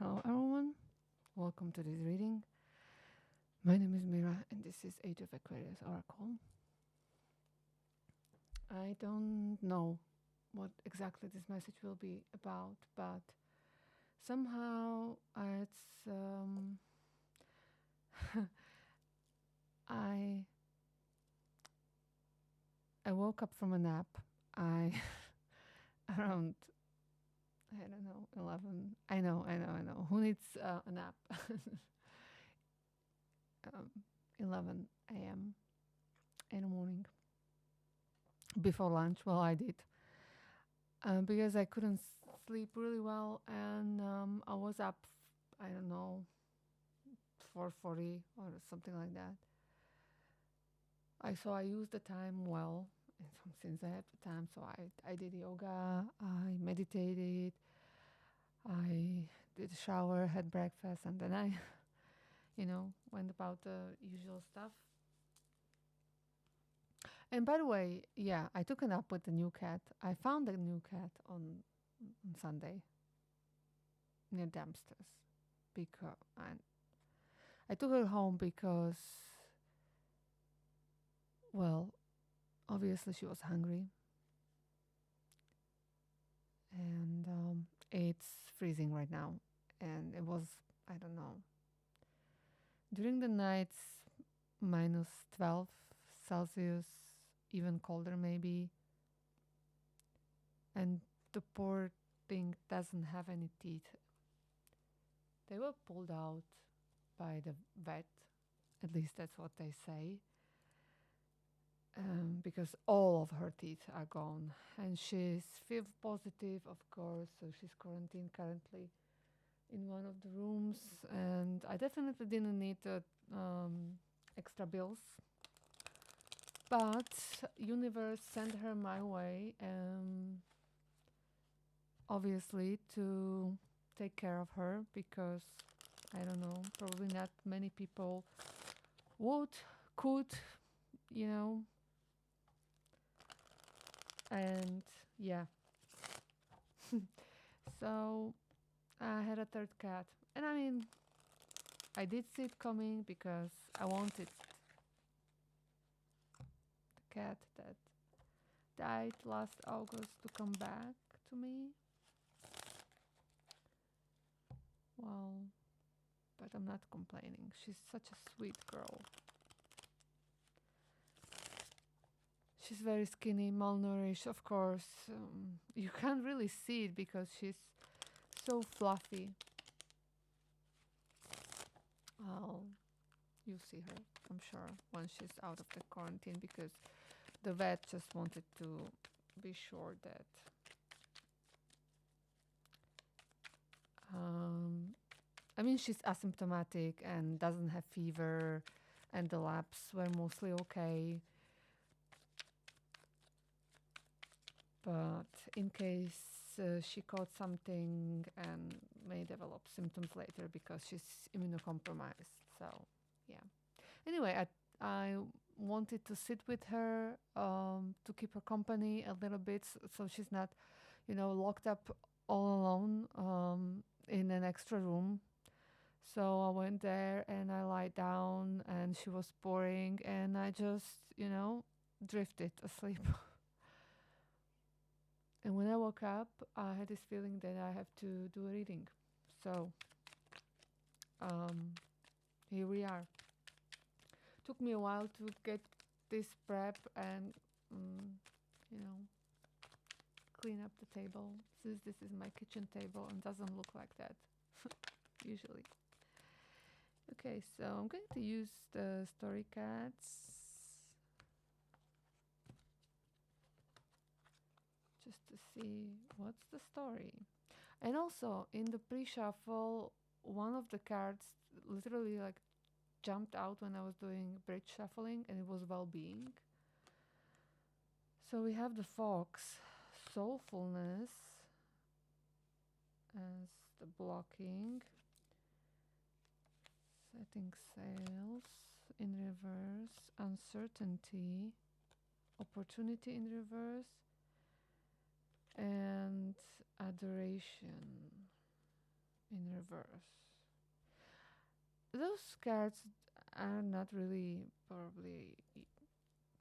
Hello everyone, welcome to this reading. My name is Mira and this is Age of Aquarius Oracle. I don't know what exactly this message will be about, but somehow it's I woke up from a nap. I around, I don't know, 11. I know. Who needs a nap? 11 a.m. in the morning before lunch. Well, I did because I couldn't sleep really well, and I was up, I don't know, 4:40 or something like that. I used the time well, and since I had the time, so I did yoga, I meditated, I did a shower, had breakfast, and then I, went about the usual stuff. And by the way, yeah, I took a nap with the new cat. I found a new cat on Sunday near Dempster's because I took her home because, well, obviously she was hungry, and it's freezing right now, and it was, I don't know, during the nights minus 12 Celsius, even colder maybe, and the poor thing doesn't have any teeth. They were pulled out by the vet, at least that's what they say, because all of her teeth are gone. And she's FIV positive, of course, so she's quarantined currently in one of the rooms. And I definitely didn't need extra bills. But universe sent her my way, obviously, to take care of her, because I don't know, probably not many people could, and yeah. So I had a third cat, and I mean, I did see it coming because I wanted the cat that died last August to come back to me. Well, but I'm not complaining. She's such a sweet girl. She's very skinny, malnourished, of course. You can't really see it because she's so fluffy. Well, you'll see her, I'm sure, once she's out of the quarantine, because the vet just wanted to be sure that I mean, she's asymptomatic and doesn't have fever, and the labs were mostly okay. But in case she caught something and may develop symptoms later because she's immunocompromised. So, yeah. Anyway, I wanted to sit with her to keep her company a little bit, so she's not, locked up all alone in an extra room. So I went there and I lied down, and she was pouring, and I just, drifted asleep. And when I woke up, I had this feeling that I have to do a reading. So here we are. Took me a while to get this prep and, clean up the table, since this is my kitchen table and doesn't look like that usually. Okay, so I'm going to use the story cards just to see what's the story. And also in the pre-shuffle, one of the cards literally like jumped out when I was doing bridge shuffling, and it was well-being. So we have the fox, soulfulness as the blocking, setting sails in reverse, uncertainty, opportunity in reverse, and adoration in reverse. Those cards are not really probably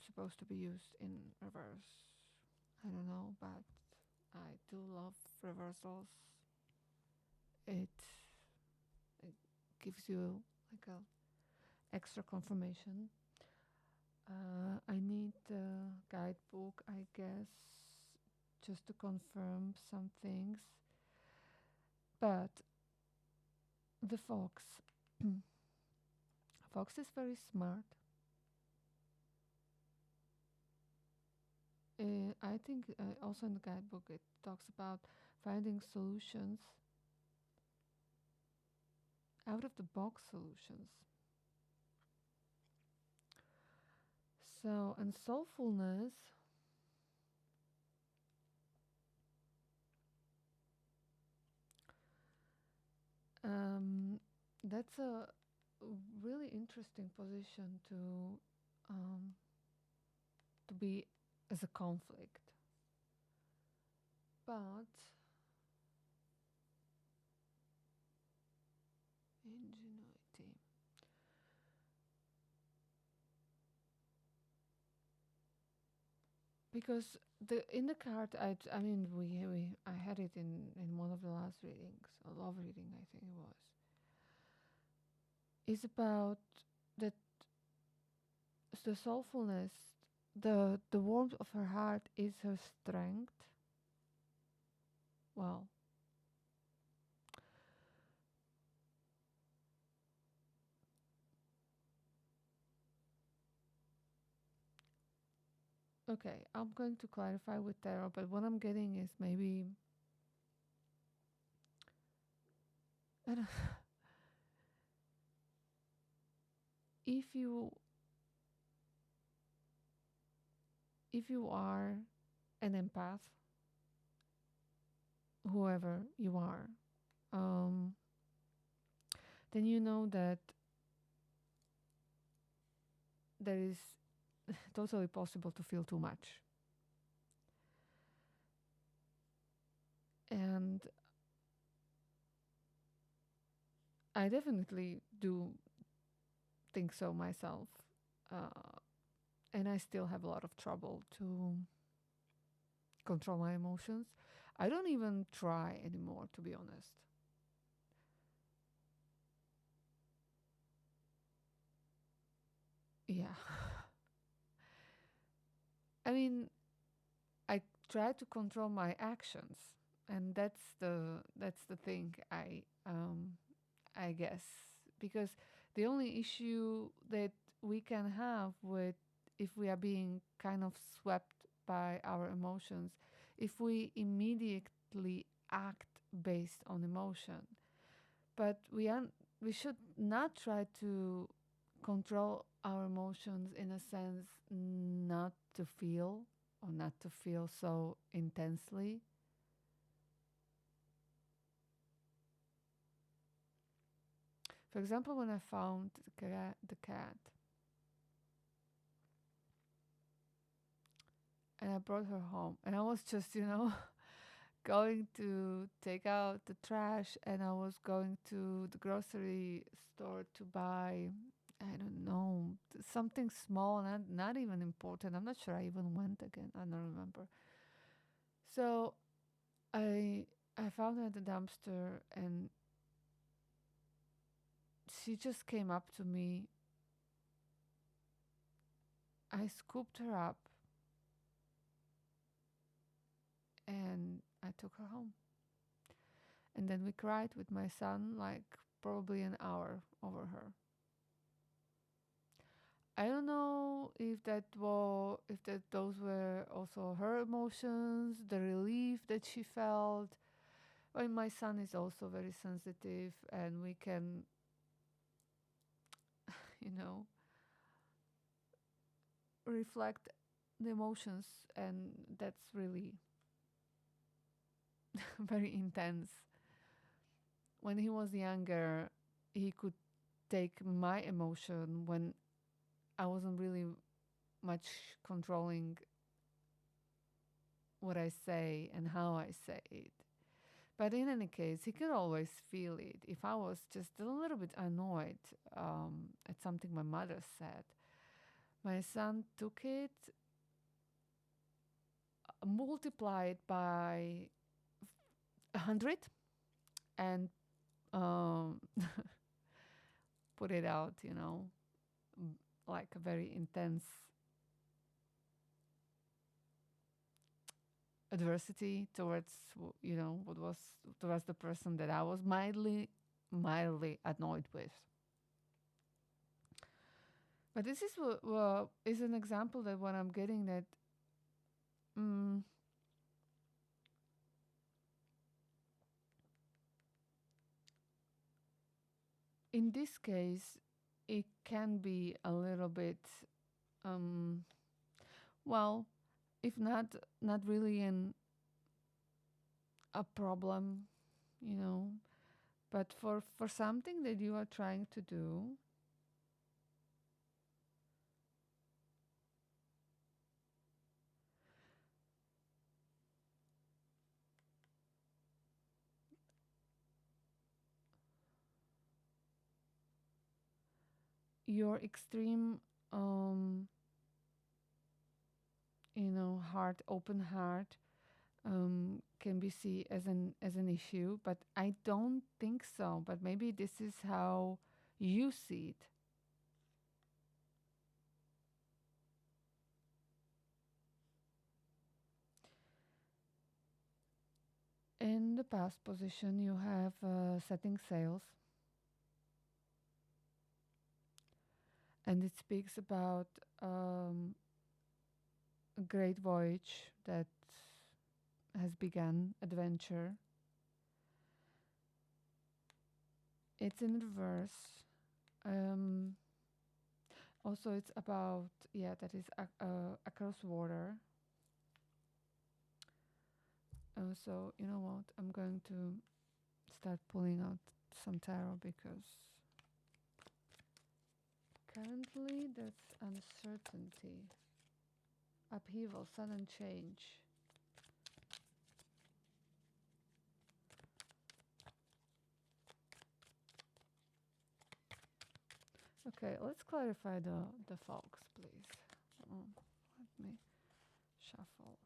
supposed to be used in reverse. I don't know, but I do love reversals. It, it gives you like a extra confirmation. I need the guidebook, I guess, just to confirm some things. But the fox, fox is very smart. I think also in the guidebook it talks about finding solutions, out of the box solutions. So, and soulfulness, that's a really interesting position to be as a conflict. But ingenuity. Because in the card, I mean we I had it in one of the last readings, a love reading I think it was. Is about that the soulfulness, the warmth of her heart is her strength. Well, okay, I'm going to clarify with tarot, but what I'm getting is maybe I don't if you if you are an empath, whoever you are, um, then you know that there is totally possible to feel too much. And I definitely do think so myself. Uh, and I still have a lot of trouble to control my emotions. I don't even try anymore, to be honest. Yeah. I mean, I try to control my actions, and that's the thing I guess, because the only issue that we can have with if we are being kind of swept by our emotions, if we immediately act based on emotion, but we should not try to control our emotions in a sense not to feel or not to feel so intensely. For example, when I found the cat and I brought her home, and I was just, going to take out the trash, and I was going to the grocery store to buy, I don't know, something small, not even important. I'm not sure I even went again. I don't remember. So I I found her at the dumpster, and she just came up to me. I scooped her up and I took her home. And then we cried with my son like probably an hour over her. I don't know if those were also her emotions, the relief that she felt. Well, my son is also very sensitive, and we can, you know, reflect the emotions, and that's really very intense. When he was younger, he could take my emotion when I wasn't really much controlling what I say and how I say it. But in any case, he could always feel it. If I was just a little bit annoyed at something my mother said, my son took it, multiplied by 100, and um, put it out, like a very intense adversity towards, what was towards the person that I was mildly annoyed with. But this is what is an example that what I'm getting that mm, in this case it can be a little bit um, well, if not really a problem, you know, but for something that you are trying to do, your extreme open heart can be seen as an issue, but I don't think so. But maybe this is how you see it. In the past position, you have setting sails, and it speaks about a great voyage that has begun, adventure. It's in reverse. Um, Also, it's about, yeah, that is across water. So, you know what? I'm going to start pulling out some tarot because currently that's uncertainty, upheaval, sudden change. Okay, let's clarify the folks, please. Let me shuffle.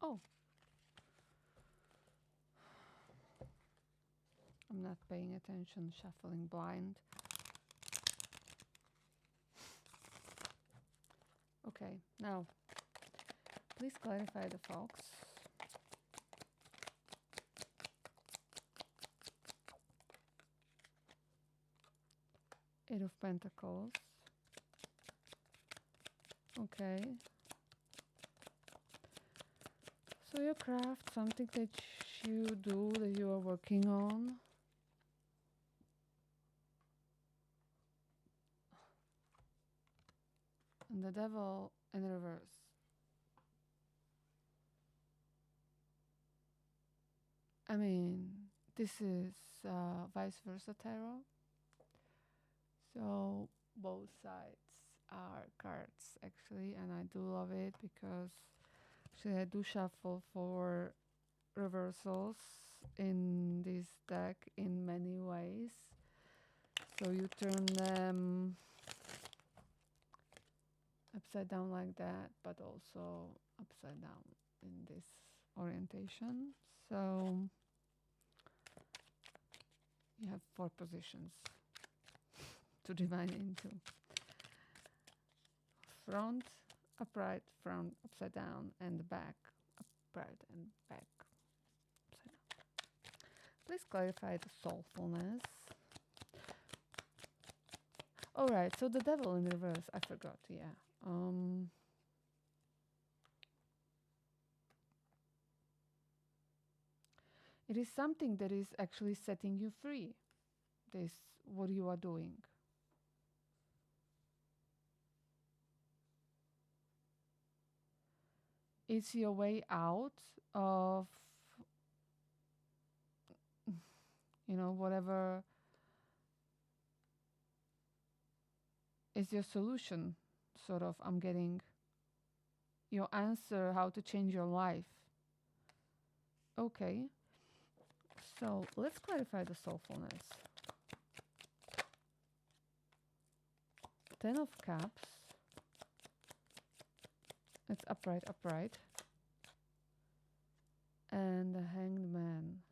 Oh, I'm not paying attention, shuffling blind. Okay, now, please clarify the folks. Eight of Pentacles. Okay. So your craft, something that you do, that you are working on. And the Devil in reverse. I mean, this is vice versa tarot. So both sides are cards actually, and I do love it because actually I do shuffle for reversals in this deck in many ways. So you turn them upside down like that, but also upside down in this orientation. So you have 4 positions to divide into. Front, upright, front, upside down, and the back, upright and back, upside down. Please clarify the soulfulness. All right, so the Devil in reverse, I forgot, yeah. It is something that is actually setting you free. This, what you are doing. It's your way out of, whatever is your solution. Sort of, I'm getting your answer how to change your life. Okay. So let's clarify the soulfulness. Ten of Cups. It's upright, upright. And the Hanged Man.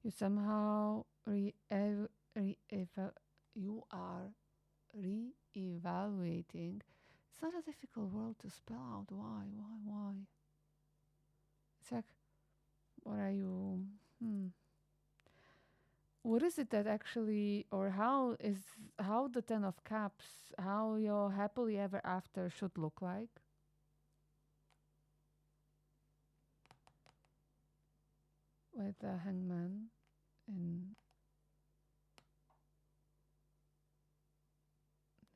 You somehow you are re-evaluating. It's not a difficult word to spell out. Why? It's like, what are you? What is it that actually, or how the Ten of Cups, how your happily ever after should look like? With the Hangman and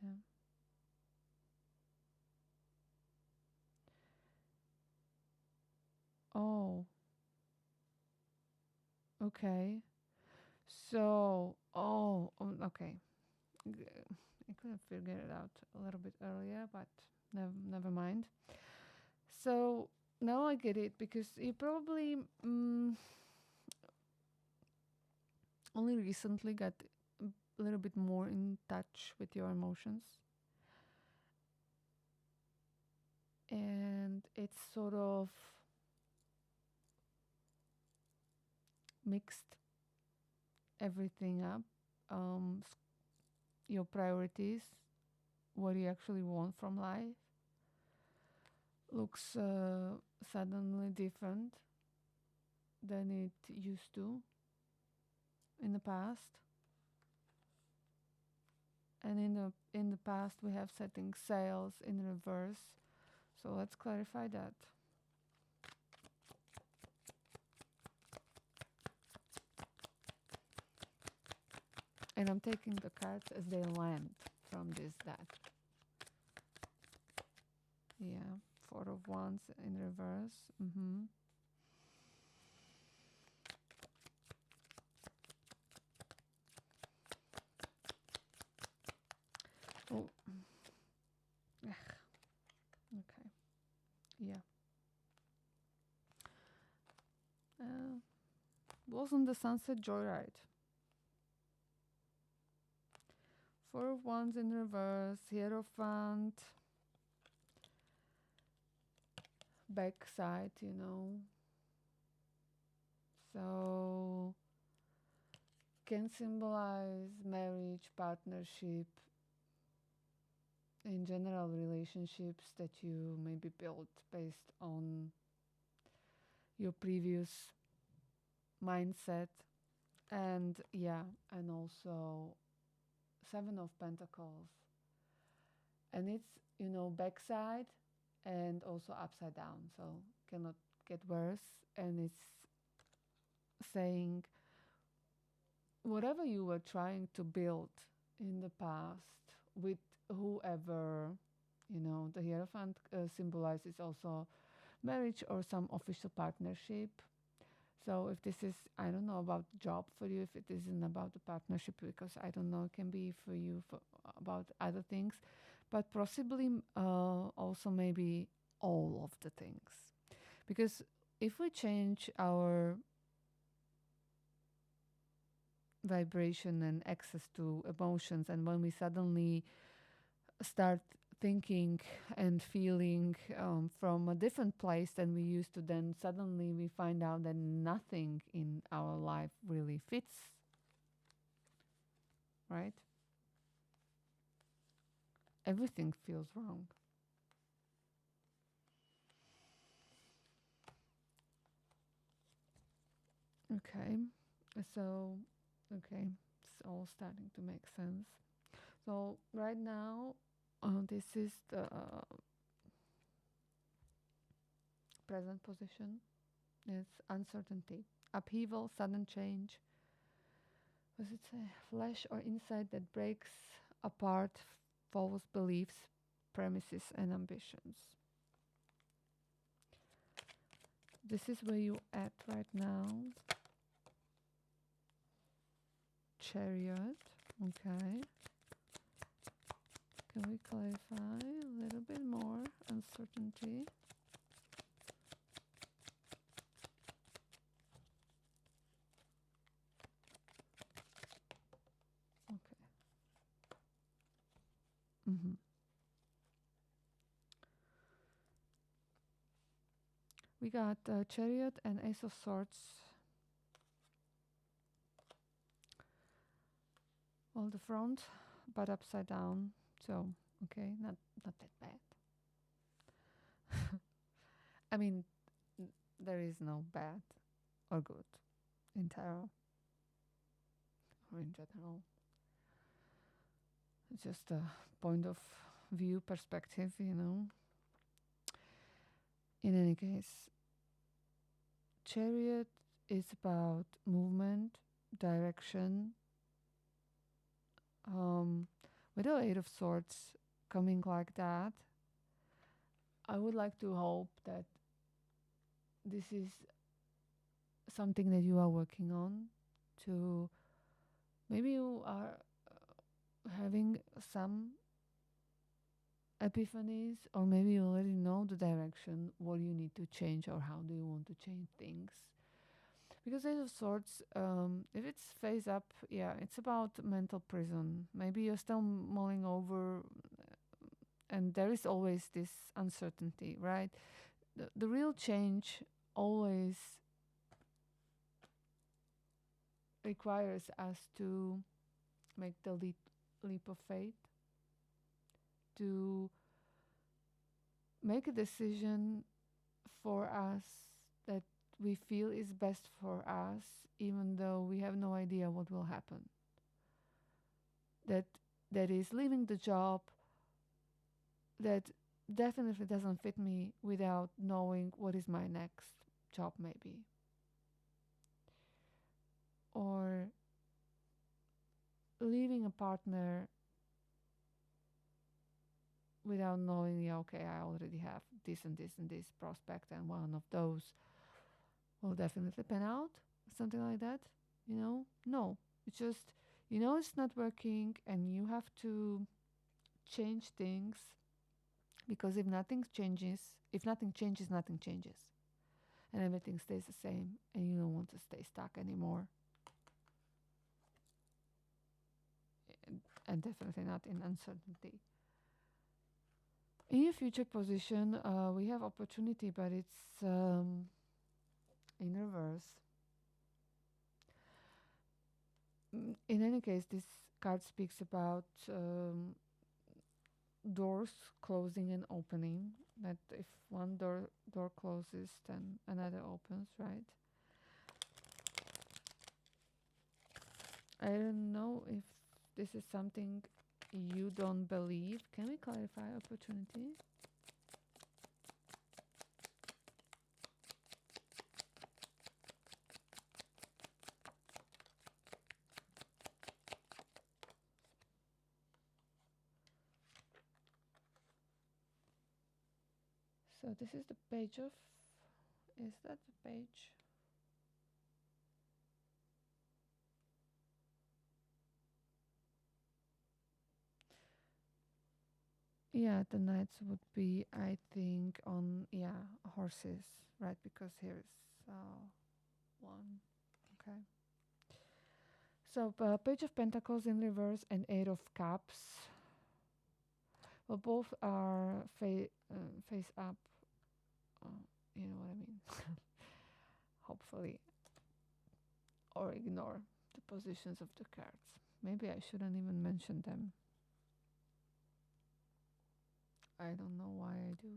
yeah. Oh, okay. So, okay. I could have figured it out a little bit earlier, but never mind. So now I get it, because you probably only recently got a little bit more in touch with your emotions. And it's sort of mixed everything up. Your priorities, what you actually want from life, looks suddenly different than it used to in the past. And in the past we have setting sails in reverse. So let's clarify that. And I'm taking the cards as they land from this deck. Yeah, Four of Wands in reverse. Oh, okay. Yeah. Wasn't the sunset joyride? Four of Wands in reverse, Hierophant, backside, So can symbolize marriage, partnership, in general relationships that you maybe built based on your previous mindset. And and also Seven of Pentacles. And it's, backside and also upside down, so cannot get worse. And it's saying whatever you were trying to build in the past with whoever, the Hierophant symbolizes also marriage or some official partnership. So if this is, I don't know about job for you, if it isn't about the partnership, because I don't know, it can be for you about other things, but possibly also maybe all of the things. Because if we change our vibration and access to emotions, and when we suddenly start thinking and feeling from a different place than we used to, then suddenly we find out that nothing in our life really fits, right? Everything feels wrong. Okay. So, okay, it's all starting to make sense. So right now, this is the present position. It's uncertainty, upheaval, sudden change. What does it say? Flash or insight that breaks apart false beliefs, premises, and ambitions. This is where you at right now. Chariot. Okay. Can we clarify a little bit more? Uncertainty. Okay. We got Chariot and Ace of Swords. Well, the front, but upside down. So, okay, not that bad. I mean, there is no bad or good in tarot or in general. It's just a point of view perspective, you know. In any case, Chariot is about movement, direction. With the Eight of Swords coming like that, I would like to hope that this is something that you are working on. To maybe you are having some epiphanies, or maybe you already know the direction, what you need to change, or how do you want to change things. Because Ace of Swords, if it's face up, yeah, it's about mental prison. Maybe you're still mulling over, and there is always this uncertainty, right? The real change always requires us to make the leap of faith, to make a decision for us that we feel is best for us, even though we have no idea what will happen. That is leaving the job that definitely doesn't fit me without knowing what is my next job, maybe. Or leaving a partner without knowing, yeah, okay, I already have this and this and this prospect, and one of those will definitely pan out, something like that, you know? No, it's just, you know, it's not working, and you have to change things, because if nothing changes, nothing changes, and everything stays the same, and you don't want to stay stuck anymore. And definitely not in uncertainty. In your future position, we have opportunity, but it's in reverse. In any case, this card speaks about doors closing and opening. That if one door closes, then another opens, right? I don't know if this is something you don't believe. Can we clarify opportunity? So this is the page of, is that the page? Yeah, the knights would be, I think, on, yeah, horses, right? Because here's one. Okay. So Page of Pentacles in reverse and Eight of Cups. Well, both are face up. You know what I mean? Hopefully. Or ignore the positions of the cards. Maybe I shouldn't even mention them. I don't know why I do.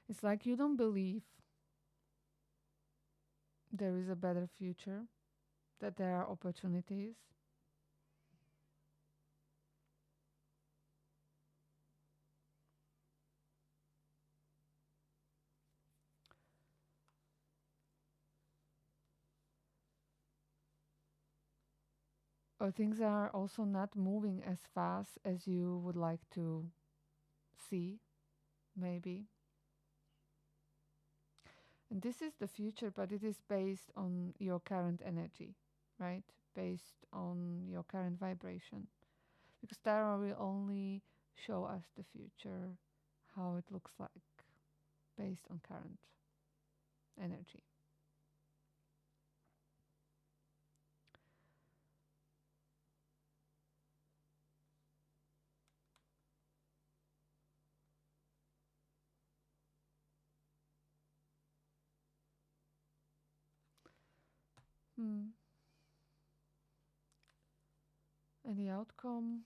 It's like you don't believe there is a better future, that there are opportunities. Or things are also not moving as fast as you would like to see, maybe. And this is the future, but it is based on your current energy, right? Based on your current vibration. Because tarot will only show us the future, how it looks like, based on current energy. Hmm. And the outcome,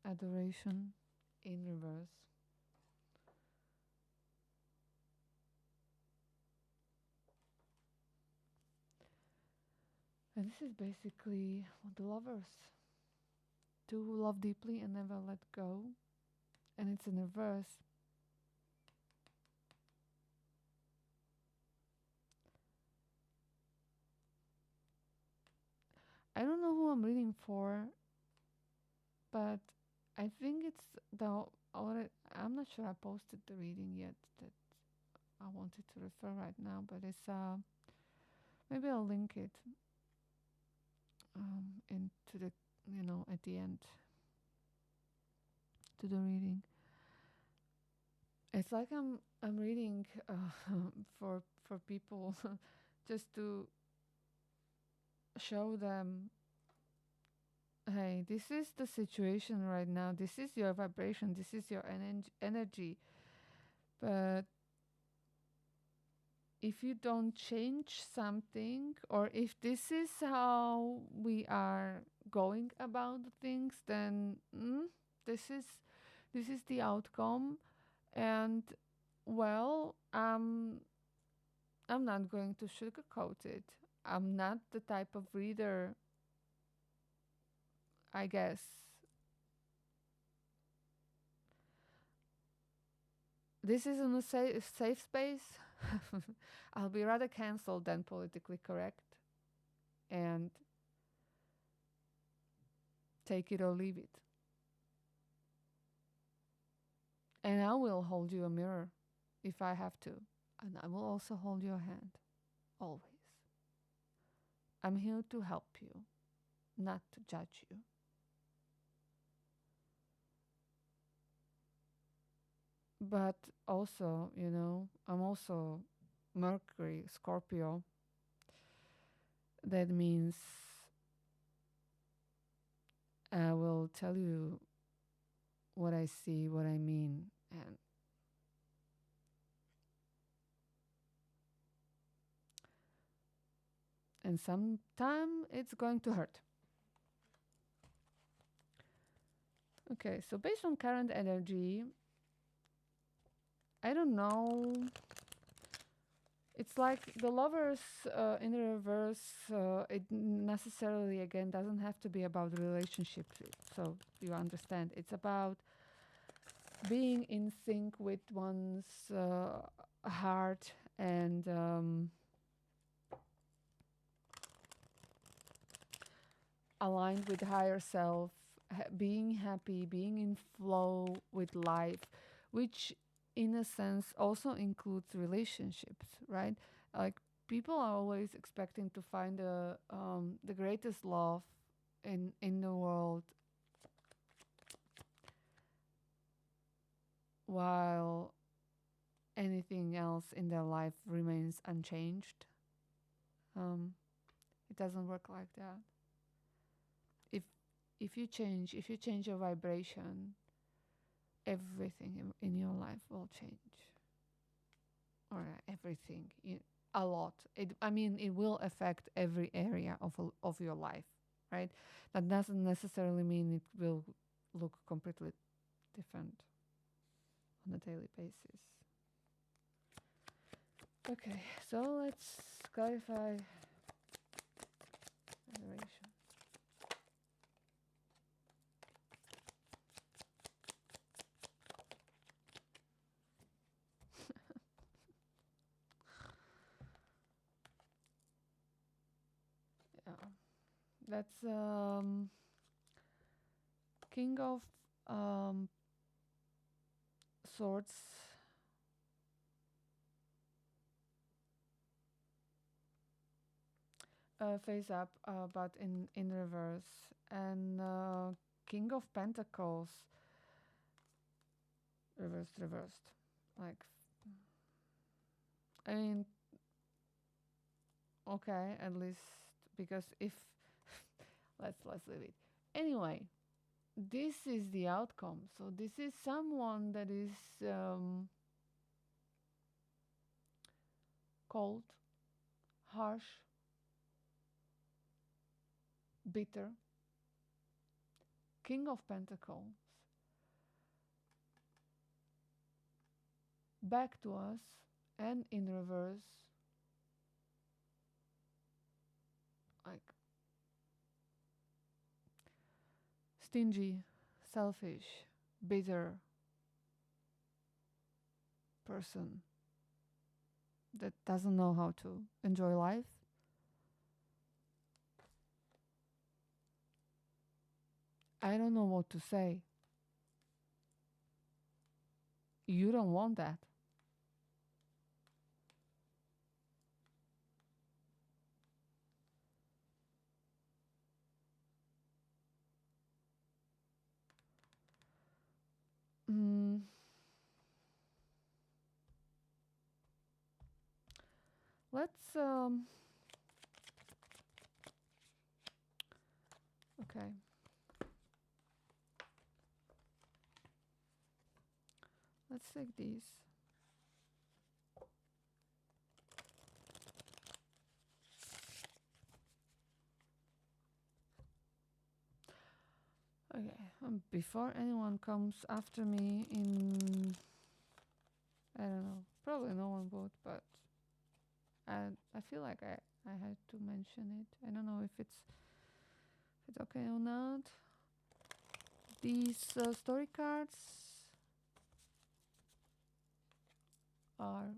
adoration in reverse. And this is basically what the lovers do, love deeply and never let go. And it's in reverse. I don't know who I'm reading for, but I think it's the. I'm not sure I posted the reading yet that I wanted to refer right now, but it's maybe I'll link it into the at the end to the reading. It's like I'm reading for people just to show them, hey, this is the situation right now. This is your vibration. This is your energy. But if you don't change something, or if this is how we are going about things, then this is the outcome. And well, I'm not going to sugarcoat it. I'm not the type of reader, I guess. This isn't a safe space. I'll be rather cancelled than politically correct. And take it or leave it. And I will hold you a mirror if I have to. And I will also hold your hand. Always. I'm here to help you, not to judge you. But also, I'm also Mercury, Scorpio. That means I will tell you what I see, what I mean, and sometime it's going to hurt. Okay, so based on current energy, I don't know. It's like the lovers in the reverse. It necessarily, again, doesn't have to be about the relationship. So you understand. It's about being in sync with one's heart and aligned with higher self, being happy, being in flow with life, which in a sense also includes relationships, right? Like people are always expecting to find the greatest love in the world, while anything else in their life remains unchanged. It doesn't work like that. If if you change your vibration, everything in your life will change, or everything, a lot. It will affect every area of your life, right? That doesn't necessarily mean it will look completely different on a daily basis. Okay, so let's clarify adoration. Yeah, that's King of um, Swords, face up, but in reverse, and King of Pentacles, reversed. Like, I mean, okay, at least because if let's leave it anyway. This is the outcome. So this is someone that is cold, harsh, bitter, King of Pentacles, back to us, and in reverse, like stingy, selfish, bitter person that doesn't know how to enjoy life. I don't know what to say. You don't want that. Mm, let's okay. Let's take these. Okay, before anyone comes after me in, I don't know, probably no one would, but I feel like I had to mention it. I don't know if it's okay or not. These story cards are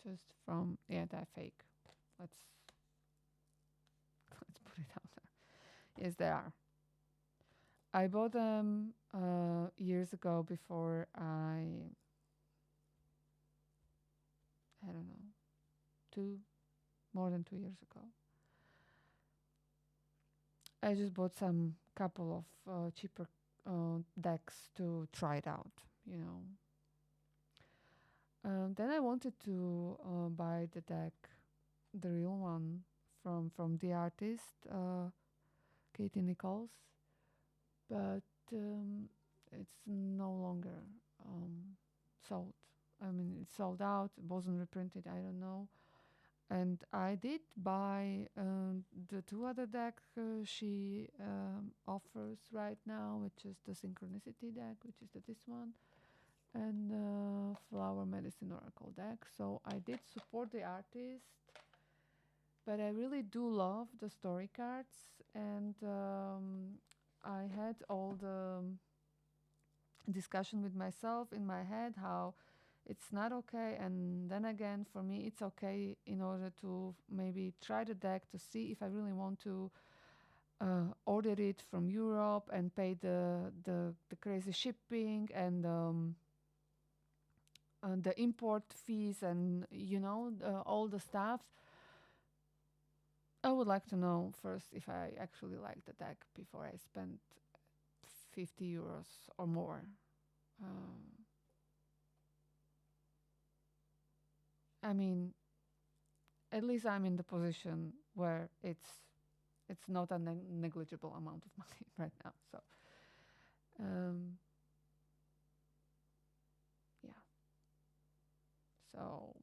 just from, yeah, they're fake. Let's let's put it out there. Yes, they are. I bought them years ago before I don't know, more than 2 years ago. I just bought some couple of cheaper decks to try it out, you know. Then I wanted to buy the deck, the real one from the artist Katie Nichols, but it's no longer sold. I mean, it's sold out. It wasn't reprinted. I don't know. And I did buy the two other decks she offers right now, which is the Synchronicity deck, which is this one, and the Flower Medicine Oracle deck. So I did support the artist, but I really do love the story cards, and I had all the discussion with myself in my head how it's not okay, and then again for me it's okay, in order to maybe try the deck to see if I really want to order it from Europe and pay the crazy shipping and the import fees and all the stuff. I would like to know first if I actually like the deck before I spend 50 euros or more. I mean, at least I'm in the position where it's not a negligible amount of money right now. So, um, yeah. So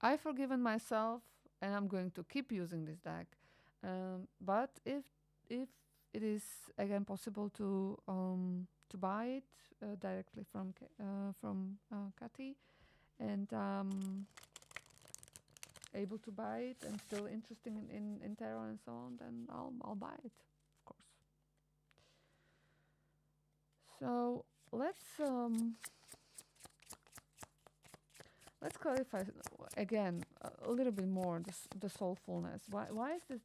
I've forgiven myself, and I'm going to keep using this deck. But if it is again possible to buy it directly from Kathy, and able to buy it and still interesting in tarot and so on, then I'll buy it, of course. So let's clarify again a little bit more the soulfulness. Why is this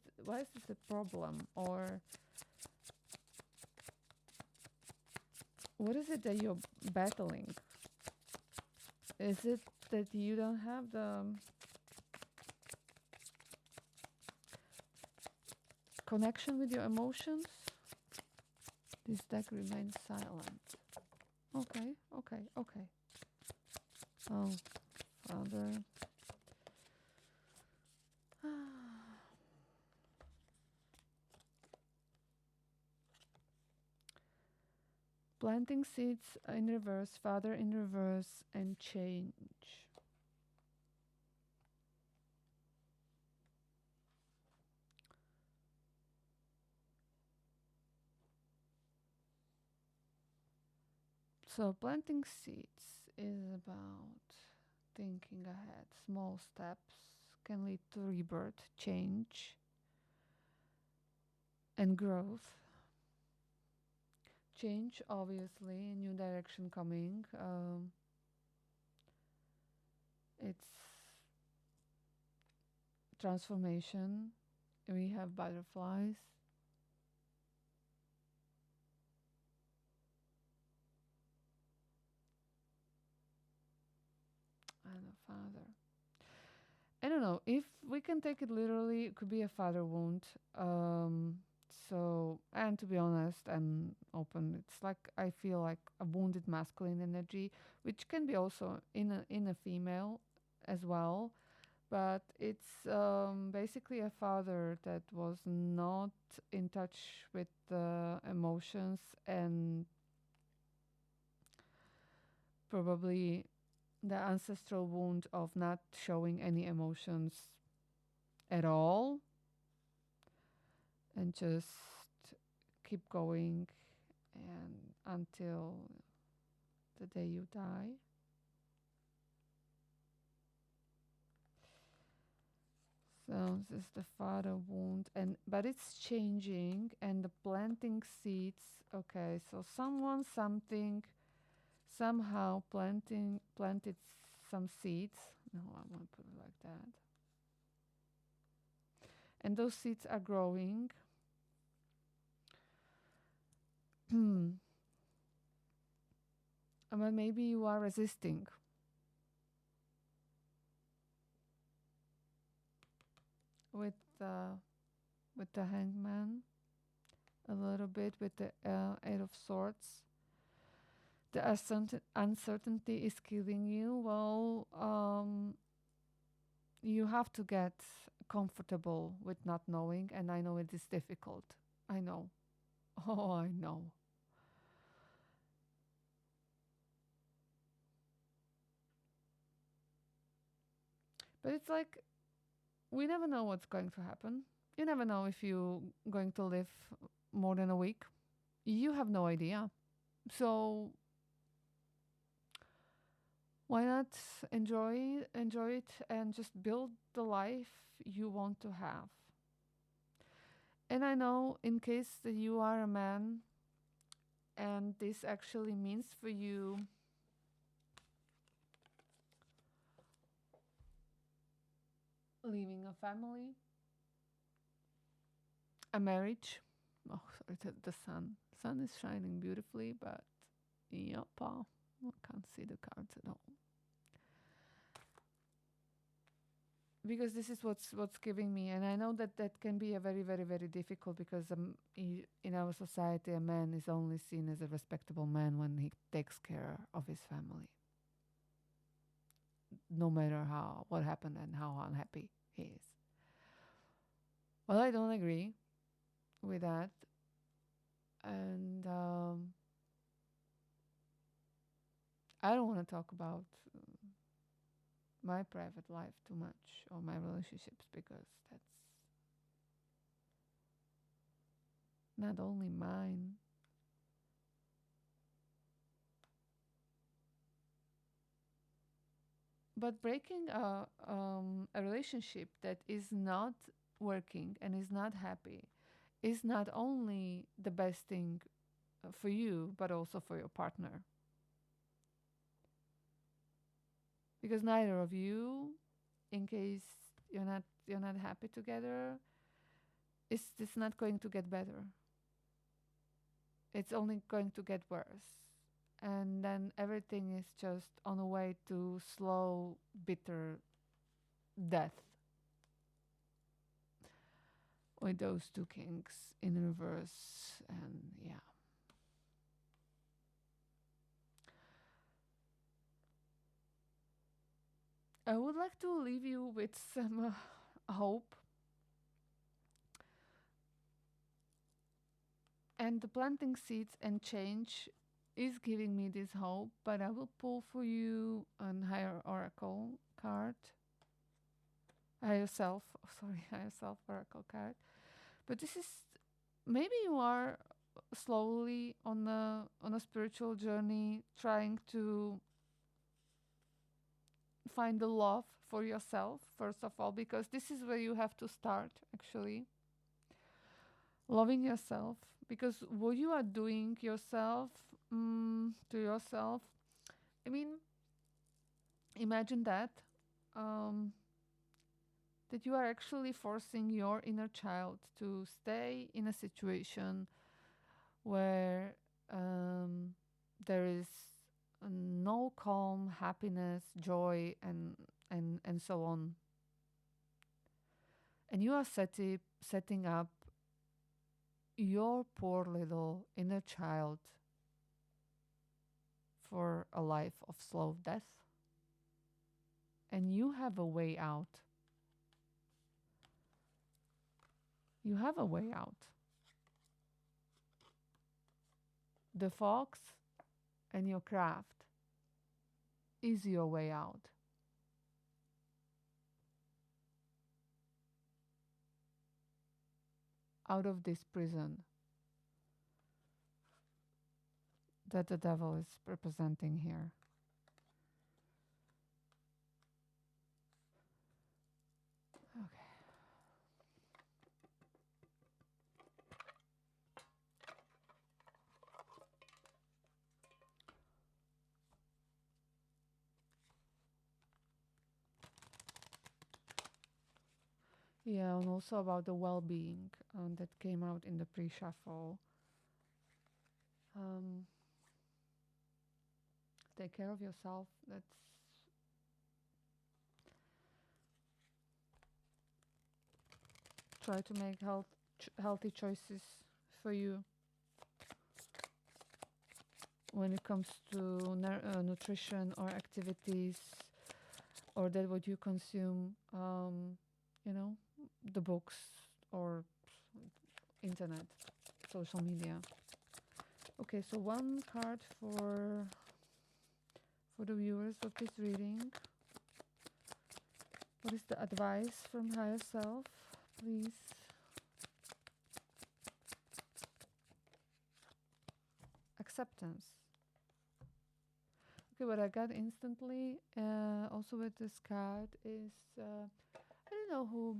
a problem, or what is it that you're battling? Is it that you don't have the connection with your emotions? This deck remains silent. Okay. Oh, Father. Planting seeds in reverse, Father in reverse, and change. So planting seeds is about thinking ahead. Small steps can lead to rebirth, change, and growth. Change, obviously, new direction coming. It's transformation. We have butterflies. And a father. I don't know if we can take it literally. It could be a father wound. So, and to be honest, I'm open. It's like I feel like a wounded masculine energy, which can be also in a female as well. But it's basically a father that was not in touch with the emotions and probably the ancestral wound of not showing any emotions at all and just keep going and until the day you die. So this is the father wound, but it's changing, and the planting seeds. Okay, so something somehow planted some seeds. No, I won't put it like that. And those seeds are growing. But maybe you are resisting. With the hangman, a little bit with the Eight of Swords. The uncertainty is killing you. Well, you have to get comfortable with not knowing, and I know it is difficult. I know. Oh, I know. But it's like we never know what's going to happen. You never know if you're going to live more than a week. You have no idea. So why not enjoy it and just build the life you want to have? And I know in case that you are a man and this actually means for you leaving a family, a marriage. Oh, sorry, the sun is shining beautifully, but yeppa, I can't see the cards at all. Because this is what's giving me, and I know that can be a very, very, very difficult because in our society, a man is only seen as a respectable man when he takes care of his family, no matter what happened and how unhappy he is. Well, I don't agree with that, and I don't want to talk about my private life too much or my relationships because that's not only mine. but breaking a relationship that is not working and is not happy is not only the best thing for you, but also for your partner. Because neither of you, in case you're not happy together, it's not going to get better. It's only going to get worse. And then everything is just on a way to slow, bitter death with those two kings in reverse. And yeah. I would like to leave you with some hope. And the planting seeds and change is giving me this hope, but I will pull for you an higher oracle card. Higher self, sorry, higher self oracle card. But this is, maybe you are slowly on a spiritual journey, trying to find the love for yourself first of all, because this is where you have to start actually. Loving yourself, because what you are doing yourself, to yourself, I mean, imagine that, um, that you are actually forcing your inner child to stay in a situation where there is no calm, happiness, joy, and so on. And you are setting up your poor little inner child for a life of slow death. And you have a way out. You have a way out. The fox and your craft is your way out. Out of this prison that the devil is representing here. Okay. Yeah, and also about the well-being that came out in the pre-shuffle. Um, take care of yourself. That's try to make healthy choices for you when it comes to nutrition or activities, or that what you consume. You know, the books or internet, social media. Okay, so one card for the viewers of this reading. What is the advice from higher self, please? Acceptance. Okay, what I got instantly, also with this card, is I don't know who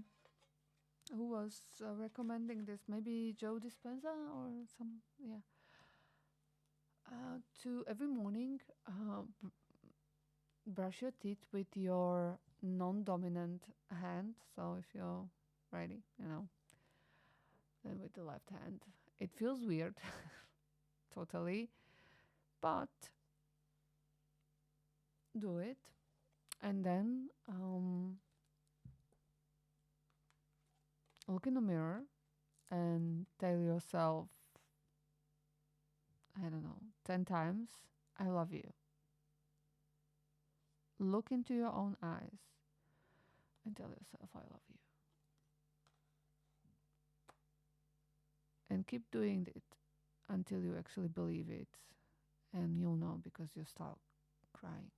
was recommending this. Maybe Joe Dispenza or some, yeah. To every morning, brush your teeth with your non-dominant hand. So if you're ready, then with the left hand. It feels weird, totally, but do it. And then look in the mirror and tell yourself, I don't know, 10 times, I love you. Look into your own eyes and tell yourself, I love you. And keep doing it until you actually believe it. And you'll know because you'll start crying.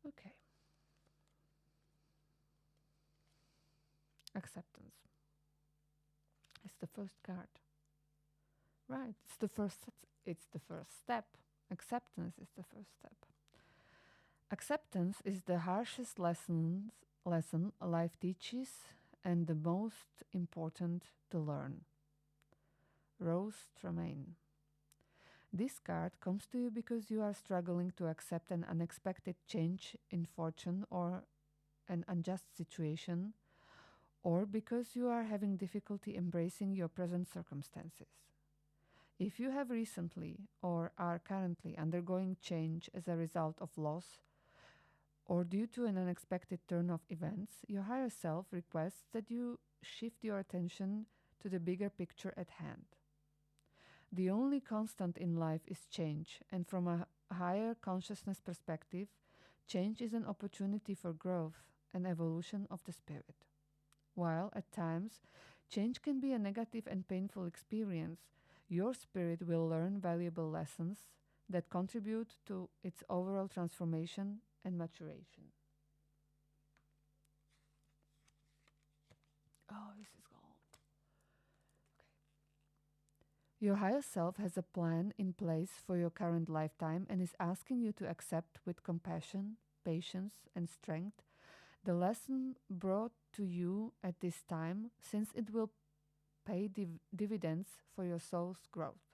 Okay. Acceptance. It's the first card. Right. It's the first step. Acceptance is the first step. Acceptance is the harshest lesson life teaches and the most important to learn. Rose Tremaine. This card comes to you because you are struggling to accept an unexpected change in fortune or an unjust situation, or because you are having difficulty embracing your present circumstances. If you have recently or are currently undergoing change as a result of loss or due to an unexpected turn of events, your higher self requests that you shift your attention to the bigger picture at hand. The only constant in life is change, and from a higher consciousness perspective, change is an opportunity for growth and evolution of the spirit. While at times, change can be a negative and painful experience, your spirit will learn valuable lessons that contribute to its overall transformation and maturation. Oh, this is gold. Your higher self has a plan in place for your current lifetime and is asking you to accept with compassion, patience, and strength the lesson brought to you at this time, since it will pay dividends for your soul's growth.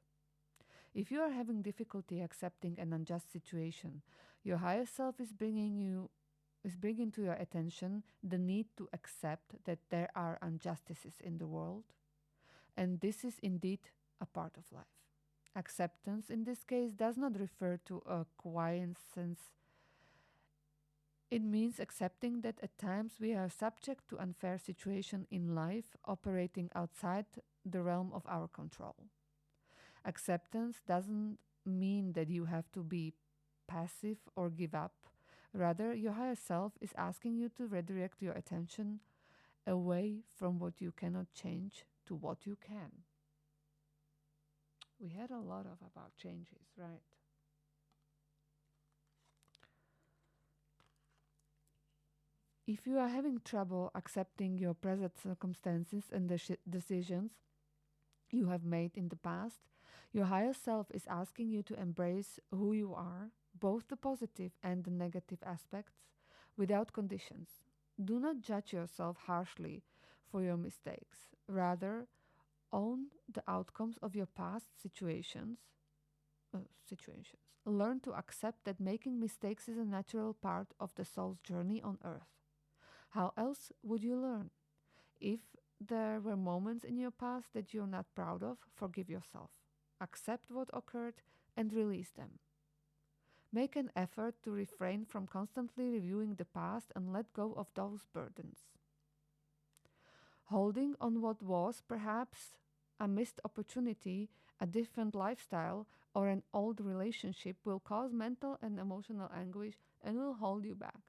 If you are having difficulty accepting an unjust situation, your higher self is bringing to your attention the need to accept that there are injustices in the world, and this is indeed a part of life. Acceptance in this case does not refer to a quiescence. It means accepting that at times we are subject to unfair situations in life operating outside the realm of our control. Acceptance doesn't mean that you have to be passive or give up. Rather, your higher self is asking you to redirect your attention away from what you cannot change to what you can. We had a lot of about changes, right? If you are having trouble accepting your present circumstances and the decisions you have made in the past, your higher self is asking you to embrace who you are, both the positive and the negative aspects, without conditions. Do not judge yourself harshly for your mistakes. Rather, own the outcomes of your past situations. Learn to accept that making mistakes is a natural part of the soul's journey on earth. How else would you learn? If there were moments in your past that you're not proud of, forgive yourself. Accept what occurred and release them. Make an effort to refrain from constantly reviewing the past and let go of those burdens. Holding on what was perhaps a missed opportunity, a different lifestyle, or an old relationship will cause mental and emotional anguish and will hold you back.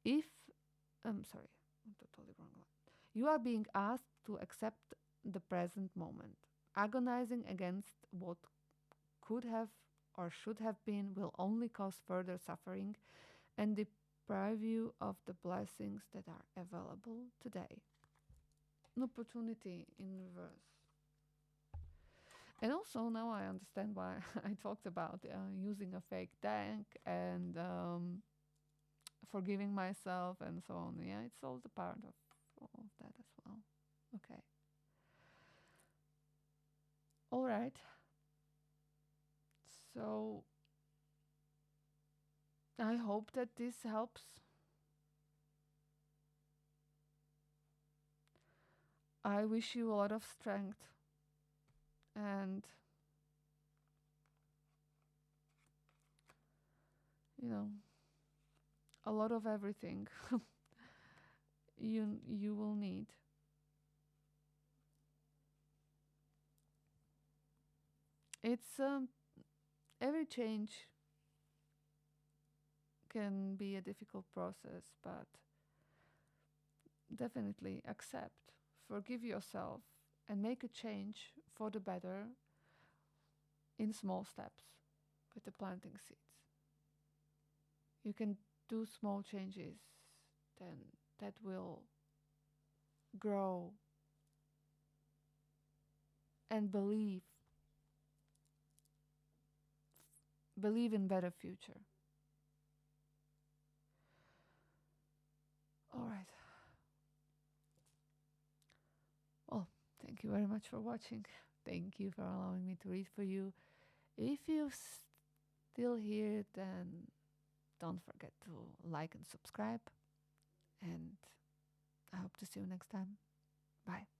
If, I'm sorry, I'm totally wrong one. You are being asked to accept the present moment. Agonizing against what could have or should have been will only cause further suffering and deprive you of the blessings that are available today. An opportunity in reverse. And also now I understand why I talked about using a fake deck and forgiving myself and so on. Yeah, it's all the part of all of that as well. Okay. All right. So I hope that this helps. I wish you a lot of strength and, you know, a lot of everything you will need. It's every change can be a difficult process, but definitely accept, forgive yourself, and make a change for the better in small steps with the planting seeds. You can do small changes, then that will grow and believe in better future. All right. Well, thank you very much for watching. Thank you for allowing me to read for you. If you're still here, then don't forget to like and subscribe. And I hope to see you next time. Bye.